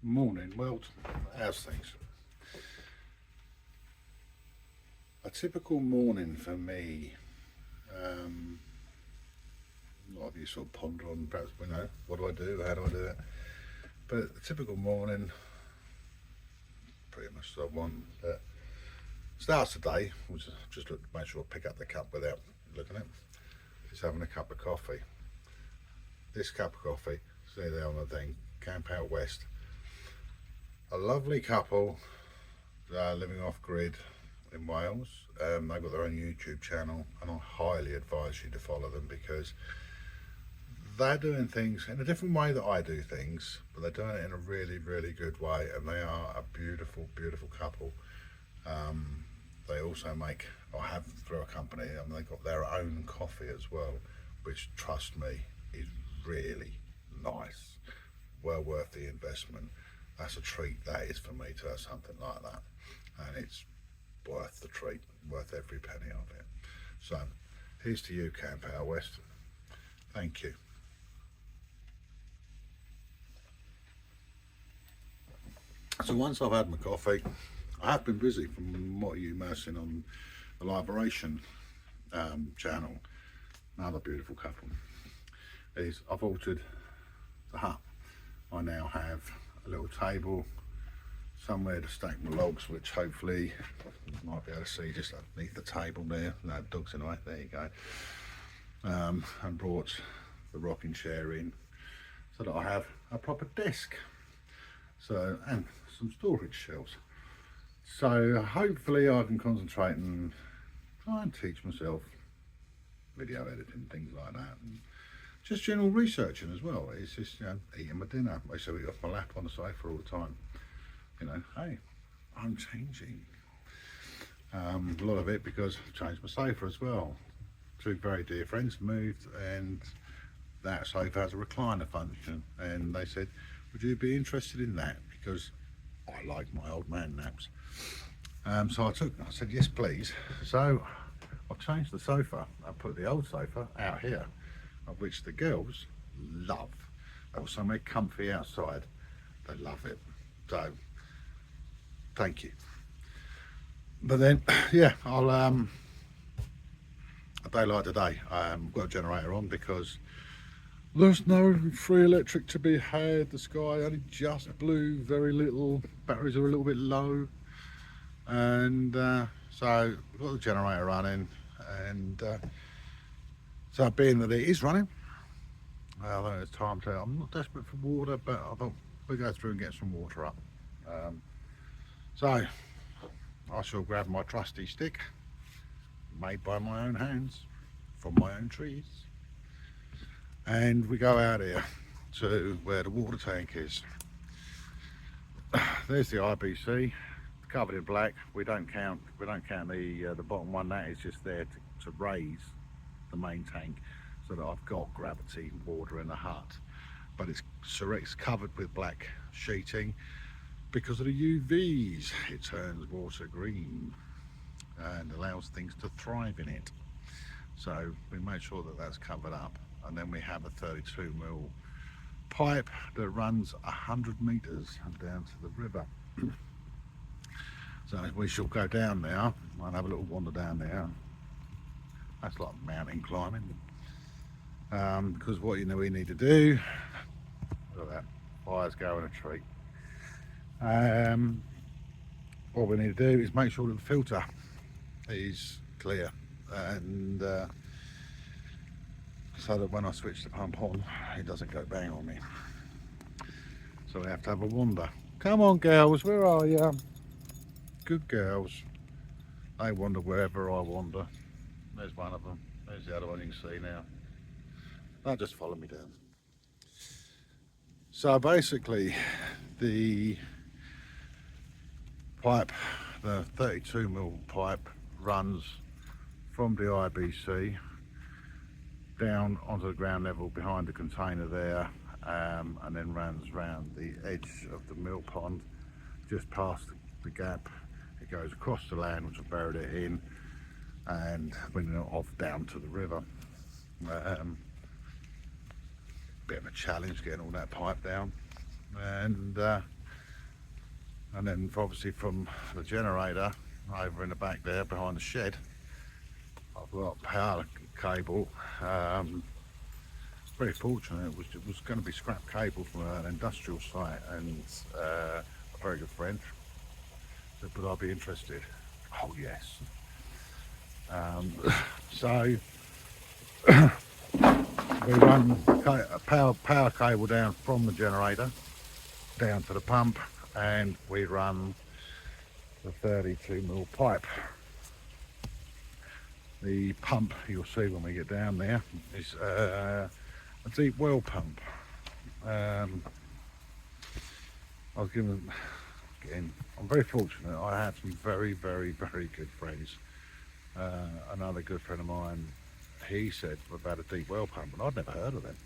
Morning. Well, how's things? A typical morning for me. Um, a lot of you sort of ponder on perhaps, what do I do? How do I do it? But a typical morning, pretty much the one that starts the day, which is just look to make sure I pick up the cup without looking at it, is having a cup of coffee. This cup of coffee, see there on the thing, Camp Out West. A lovely couple living off grid in Wales. They've got their own YouTube channel, and I highly advise you to follow them because they're doing things in a different way that I do things, but they're doing it in a really, really good way, and they are a beautiful, beautiful couple. They also make, or have through a company, and they've got their own coffee as well, which, trust me, is really nice. Well worth the investment. That's a treat, that is, for me to have something like that, and it's worth the treat, worth every penny of it. So here's to you, Camp Out West. Thank you. So once I've had my coffee, I have been busy from what you may have seen on the Liberation channel. Another beautiful couple is I've altered the hut. I now have a little table somewhere to stack my logs, which hopefully you might be able to see just underneath the table there. No dogs in the way, there you go. And brought the rocking chair in so that I have a proper desk, so, and some storage shelves. So hopefully I can concentrate and try and teach myself video editing, things like that, and just general researching as well. It's just, eating my dinner. I used to eat off my lap on the sofa all the time. Hey, I'm changing. A lot of it because I've changed my sofa as well. Two very dear friends moved, and that sofa has a recliner function, and they said, would you be interested in that? Because I like my old man naps. So I said, yes please. So I've changed the sofa. I put the old sofa out here, of which the girls love. They also make comfy outside. They love it. So thank you. But then, yeah, I'll a day like today, I've got a generator on because there's no free electric to be had. The sky only just blue, very little. Batteries are a little bit low, and so I've got the generator running, and so being that it is running, I think it's time to. I'm not desperate for water, but I thought we'll go through and get some water up. So I shall grab my trusty stick, made by my own hands, from my own trees, and we go out here to where the water tank is. There's the IBC, covered in black. We don't count the bottom one. That is just there to raise the main tank so that I've got gravity water in the hut. But it's covered with black sheeting because of the UVs. It turns water green and allows things to thrive in it. So we make sure that that's covered up, and then we have a 32mm pipe that runs 100 meters down to the river. So we shall go down now and have a little wander down there. That's like mountain climbing, because what we need to do, look at that, fire's going a treat. What we need to do is make sure that the filter is clear, and so that when I switch the pump on, it doesn't go bang on me. So we have to have a wander. Come on girls, where are you? Good girls. They wander wherever I wander. There's one of them. There's the other one you can see now. They'll just follow me down. So basically the pipe, the 32mm pipe, runs from the IBC down onto the ground level behind the container there, and then runs round the edge of the mill pond, just past the gap. It goes across the land which I've buried it in, and bringing it off down to the river. Bit of a challenge getting all that pipe down, and And then obviously from the generator over in the back there behind the shed, I've got power cable. Very fortunate, it was going to be scrap cable from an industrial site, and a very good friend said, "But I'll be interested." Oh yes. So we run a power cable down from the generator down to the pump, and we run the 32mm pipe. The pump, you'll see when we get down there, is a deep well pump. I was given, again, I'm very fortunate. I have some very good friends. Another good friend of mine, he said about a deep well pump, and I'd never heard of them.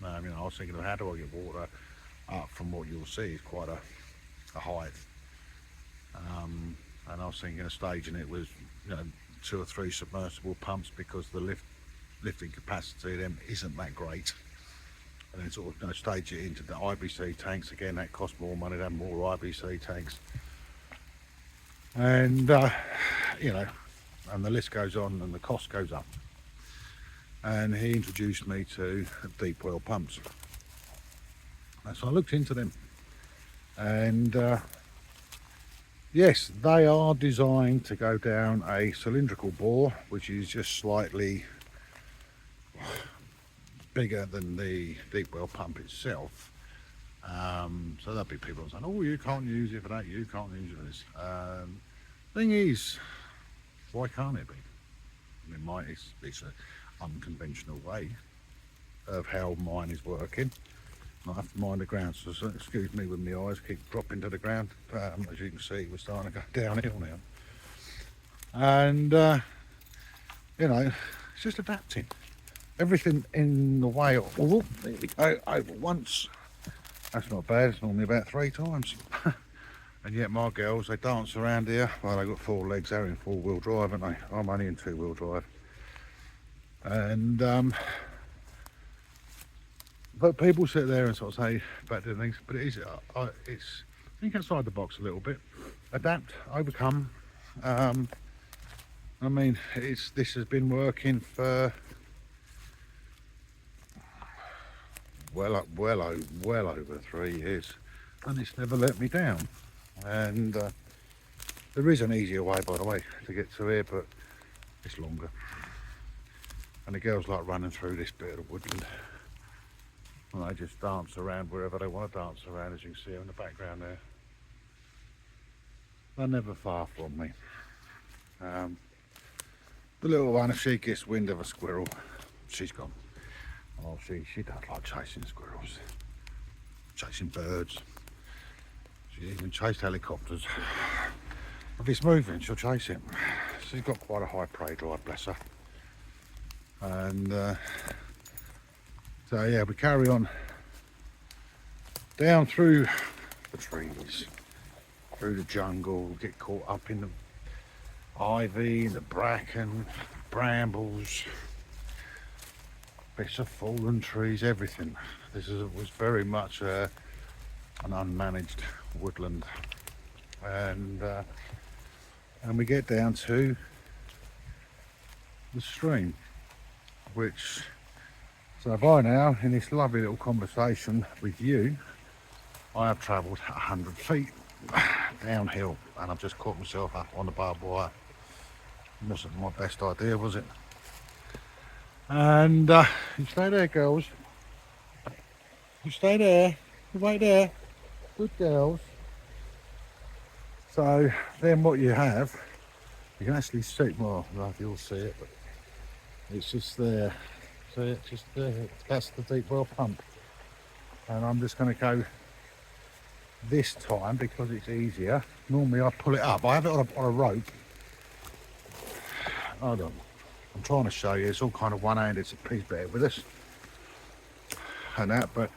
I was thinking of how do I get water up from what you'll see is quite a height. And I was thinking of staging it with 2 or 3 submersible pumps, because the lifting capacity of them isn't that great. And then sort of stage it into the IBC tanks. Again, that costs more money to have more IBC tanks. And and the list goes on and the cost goes up. And he introduced me to deep well pumps. And so I looked into them, and yes, they are designed to go down a cylindrical bore, which is just slightly bigger than the deep well pump itself. So there'll be people saying, "Oh, you can't use it for that, you can't use it for this." Thing is, why can't it be? It's an unconventional way of how mine is working. I have to mind the ground, so excuse me with my eyes keep dropping to the ground. As you can see, we're starting to go downhill now. And it's just adapting. Everything in the way. Oh, there we go, over once. That's not bad, it's normally about 3 times. And yet my girls, they dance around here. Well, they've got 4 legs, they're in 4-wheel drive, haven't they? I'm only in 2-wheel drive. And but people sit there and sort of say about doing things, but it's think outside the box a little bit, adapt, overcome. This has been working for well over 3 years, and it's never let me down. And there is an easier way, by the way, to get to here, but it's longer. And the girls like running through this bit of the woodland, and they just dance around wherever they want to dance around, as you can see in the background there. They're never far from me. The little one, if she gets wind of a squirrel, she's gone. Oh, she don't like chasing squirrels, chasing birds. She even chased helicopters. If it's moving, she'll chase it. She's got quite a high prey drive, bless her. And so yeah, we carry on down through the trees, through the jungle, get caught up in the ivy, the bracken, brambles, bits of fallen trees, everything. Was very much an unmanaged woodland, and we get down to the stream, which, so by now, in this lovely little conversation with you, I have travelled 100 feet downhill, and I've just caught myself up on the barbed wire. It wasn't my best idea, was it? And you stay there, girls. You stay there. You wait there. Good girls. So then what you have, you can actually see, well, I don't know if you'll see it, but it's just there. See it, just there. That's the deep well pump. And I'm just going to go this time because it's easier. Normally I pull it up. I have it on a rope. Hold on. I'm trying to show you. It's all kind of one-handed. So please bear with us. And that, but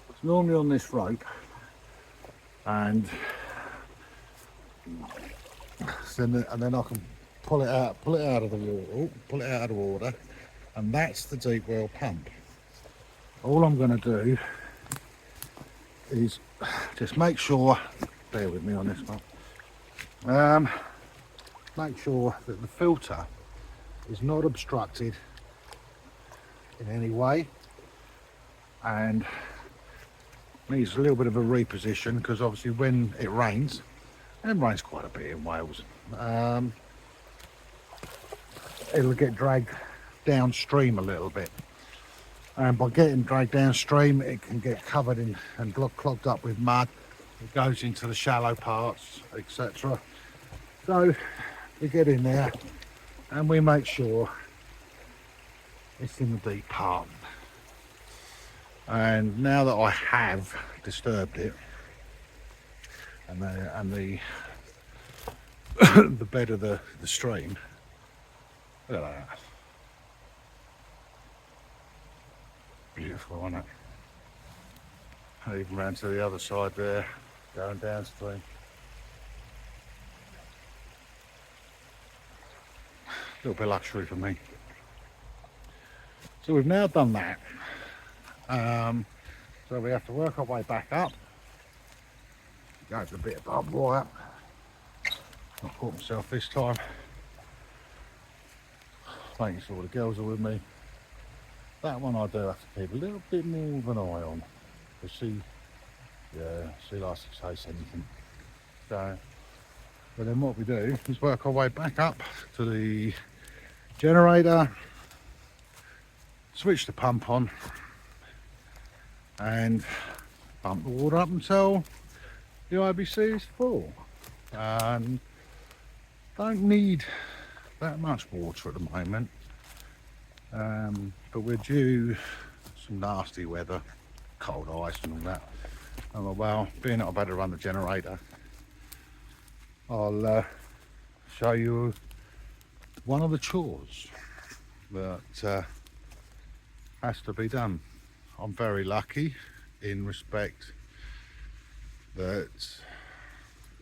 it's normally on this rope. And then I can pull it out of the water. Pull it out of the water. And that's the deep well pump. All I'm going to do is just make sure bear with me on this one. Make sure that the filter is not obstructed in any way, and needs a little bit of a reposition, because obviously when it rains, and it rains quite a bit in Wales, it'll get dragged downstream a little bit, and by getting dragged downstream it can get covered in and clogged up with mud. It goes into the shallow parts, etc. So we get in there and we make sure it's in the deep part. And now that I have disturbed it, and the the bed of the stream, look at that. Beautiful, isn't it? Even round to the other side there, going downstream. A little bit of luxury for me. So we've now done that. So we have to work our way back up. Goes a bit of barbed wire. Not caught myself this time. Making sure the girls are with me. That one I do have to keep a little bit more of an eye on, because she likes to chase anything. So, but then what we do is work our way back up to the generator, switch the pump on, and pump the water up until the IBC is full. And don't need that much water at the moment, but we're due some nasty weather, cold ice and all that. And well, being that I've had to run the generator, I'll show you one of the chores that has to be done. I'm very lucky in respect that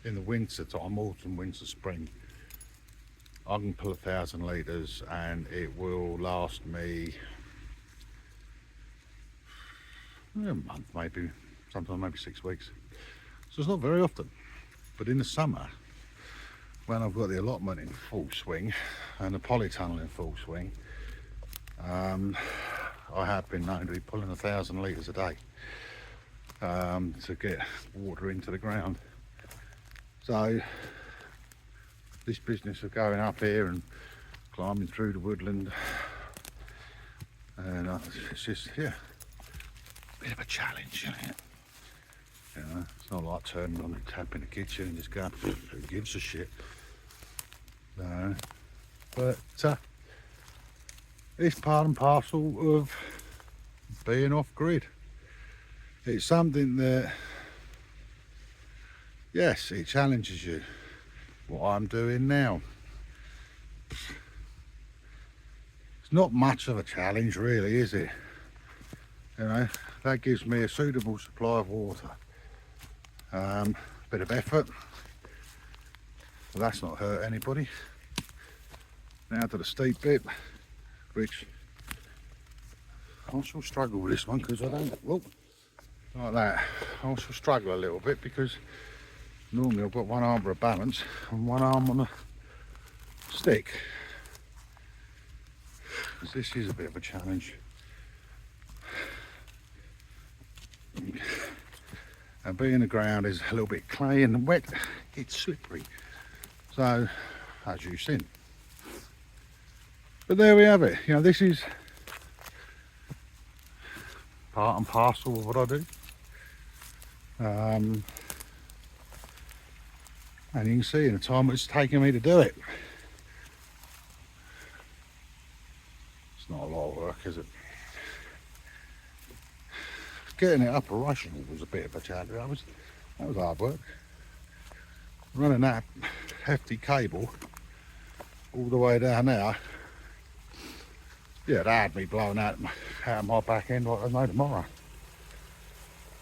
in the winter time, autumn, winter, spring, I can pull 1,000 litres and it will last me a month, maybe, sometimes maybe 6 weeks. So it's not very often. But in the summer, when I've got the allotment in full swing and the polytunnel in full swing, I have been known to be pulling 1,000 litres a day to get water into the ground. So this business of going up here and climbing through the woodland, and it's just, yeah, a bit of a challenge, isn't it? You know, it's not like turning on the tap in the kitchen and just going, who gives a shit? No, but it's part and parcel of being off grid. It's something that, yes, it challenges you. What I'm doing now, it's not much of a challenge really, is it? You know, that gives me a suitable supply of water. Bit of effort, but that's not hurt anybody. Now to the steep bit, which I shall struggle with this one, because I don't, look, like that, I shall struggle a little bit, because normally I've got one arm for a balance and one arm on a stick. Because this is a bit of a challenge. And being the ground is a little bit clay and wet, it's slippery. So, as you've seen. But there we have it. You know, this is part and parcel of what I do. And you can see in the time it's taken me to do it. It's not a lot of work, is it? Getting it operational was a bit of a challenge. That was hard work. Running that hefty cable all the way down there, yeah, that had me blowing out of my back end like I know tomorrow.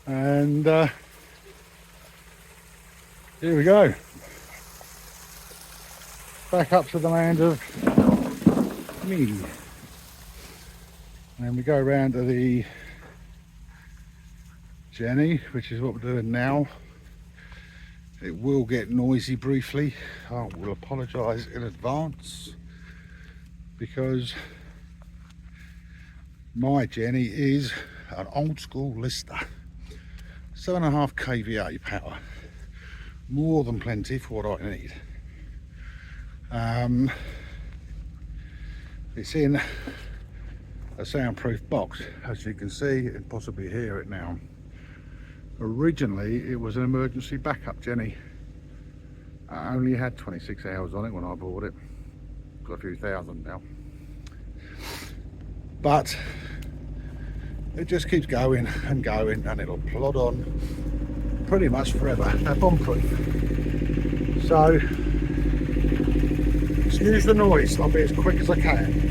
And here we go. Back up to the land of me. And we go round to the Jenny, which is what we're doing now. It will get noisy briefly. I will apologise in advance because my Jenny is an old school Lister, 7.5 kVA power, more than plenty for what I need. It's in a soundproof box, as you can see and possibly hear it now. Originally it was an emergency backup Jenny. I only had 26 hours on it when I bought it. Got a few thousand now, but it just keeps going and going, and it'll plod on pretty much forever. They're bomb proof, so excuse the noise. I'll be as quick as I can.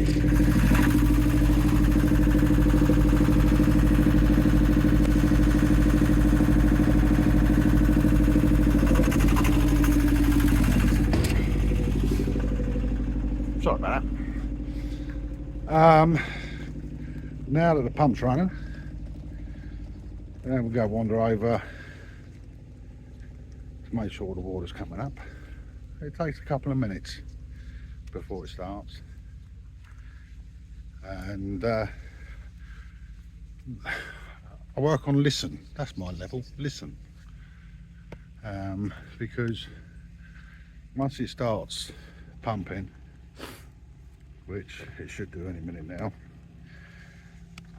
Sorry about that. Now that the pump's running, then we'll go wander over to make sure the water's coming up. It takes a couple of minutes before it starts, and I work on listen. That's my level, listen, because once it starts pumping, which it should do any minute now,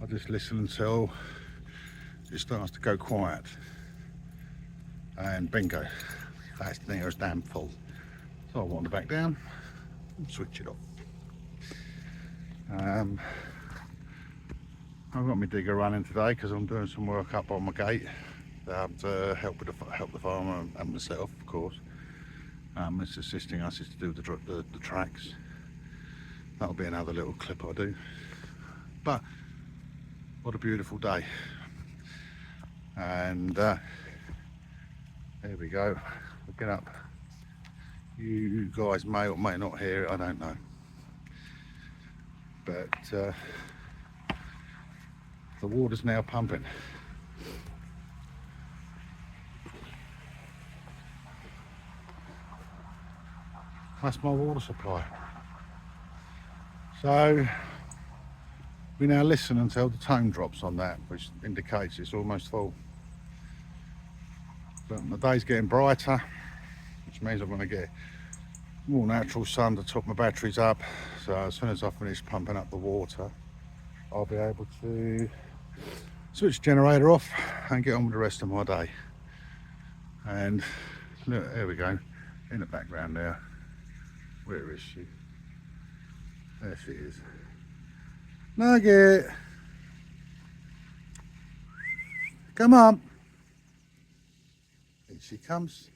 I just listen until it starts to go quiet, and bingo, that's near as damn full. So I wander back down and switch it off. I've got my digger running today because I'm doing some work up on my gate to help the farmer and myself, of course. It's assisting us is to do the tracks. That'll be another little clip I do. But what a beautiful day. And there we go. We'll get up. You guys may or may not hear it, I don't know. But the water's now pumping. That's my water supply. So we now listen until the tone drops on that, which indicates it's almost full. But the day's getting brighter, which means I'm going to get more natural sun to top my batteries up. So as soon as I finish pumping up the water, I'll be able to switch the generator off and get on with the rest of my day. And look, there we go, in the background there. Where is she? There she is. Nugget! Come on! Here she comes.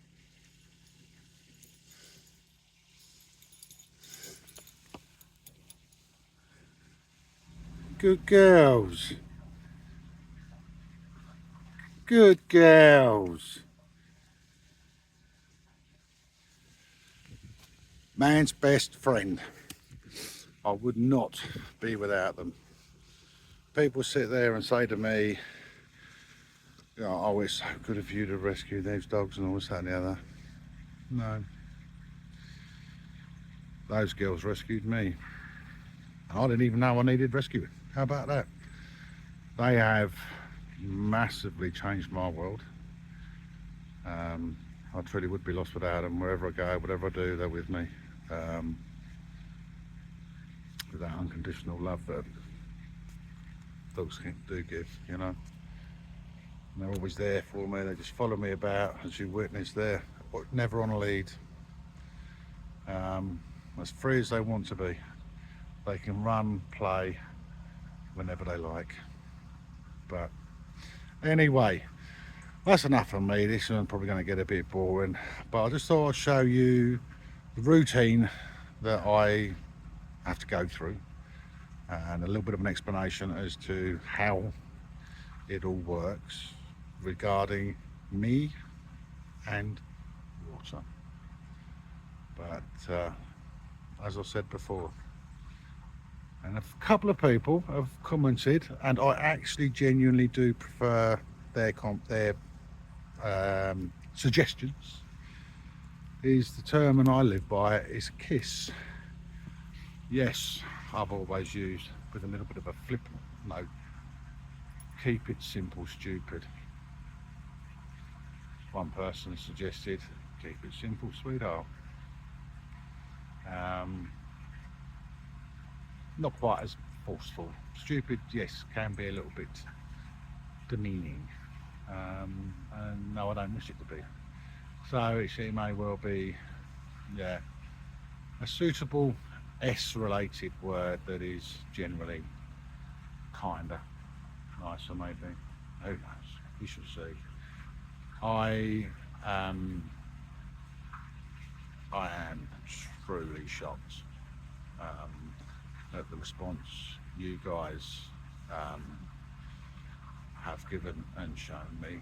Good girls. Good girls. Man's best friend. I would not be without them. People sit there and say to me, you know, oh, it's so good of you to rescue those dogs and all this, that and the other. No. Those girls rescued me. I didn't even know I needed rescuing. How about that? They have massively changed my world. I truly would be lost without them. Wherever I go, whatever I do, they're with me. With that unconditional love that dogs do give, you know. And they're always there for me. They just follow me about, as you witnessed there, never on a lead. As free as they want to be. They can run, play whenever they like. But anyway, that's enough from me. This is probably going to get a bit boring, but I just thought I'd show you the routine that I have to go through and a little bit of an explanation as to how it all works regarding me and water. But as I said before, and a couple of people have commented, and I actually genuinely do prefer their suggestions is the term, and I live by it, is KISS. Yes, I've always used, with a little bit of a flippant note, keep it simple, stupid. One person suggested, keep it simple, sweetheart. Um, Not quite as forceful. Stupid, yes, can be a little bit demeaning. And no, I don't wish it to be. So it may well be, yeah, a suitable S-related word that is generally kinder, nicer maybe. Who knows? We shall see. I um, I am truly shocked at the response you guys um, have given and shown me.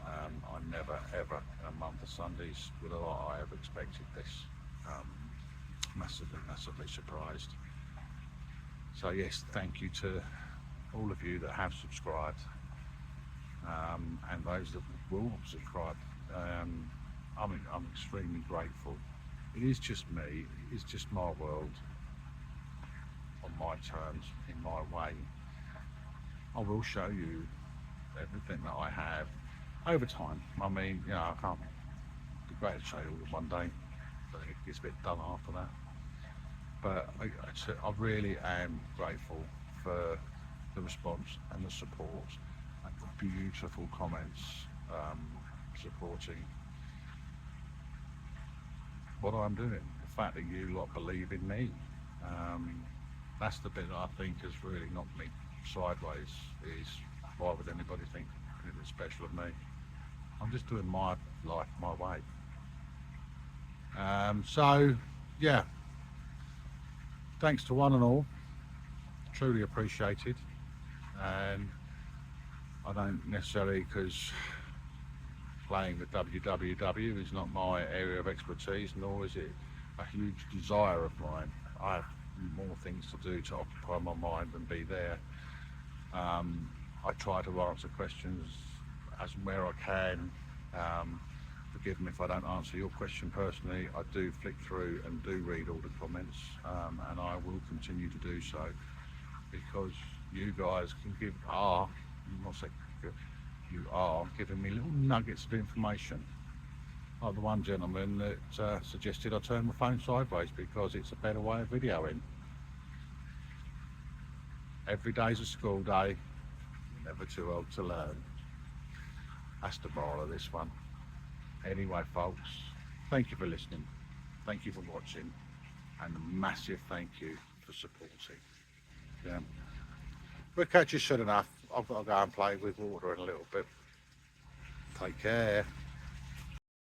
I never ever in a month of Sundays would I have expected this. Um, massively surprised. So yes, thank you to all of you that have subscribed, and those that will subscribe. I'm extremely grateful. It is just me. It's just my world on my terms, in my way. I will show you everything that I have over time. I mean, I can't be great to show you all in one day, but it gets a bit dull after that. But I really am grateful for the response and the support and the beautiful comments supporting what I'm doing. The fact that you lot believe in me. Um, that's the bit that I think has really knocked me sideways, is why would anybody think anything special of me? I'm just doing my life my way. So, yeah, thanks to one and all, truly appreciated. And I don't necessarily, because playing with WWW is not my area of expertise, nor is it a huge desire of mine. I have more things to do to occupy my mind than be there. I try to answer questions as and where I can. Forgive me if I don't answer your question personally. I do flick through and do read all the comments, and I will continue to do so, because you guys can give you are giving me little nuggets of information. Like the one gentleman that suggested I turn my phone sideways because it's a better way of videoing. Every day's a school day, never too old to learn. That's the moral of this one. Anyway, folks, thank you for listening. Thank you for watching. And a massive thank you for supporting. Yeah. We'll catch you soon enough. I've got to go and play with water in a little bit. Take care.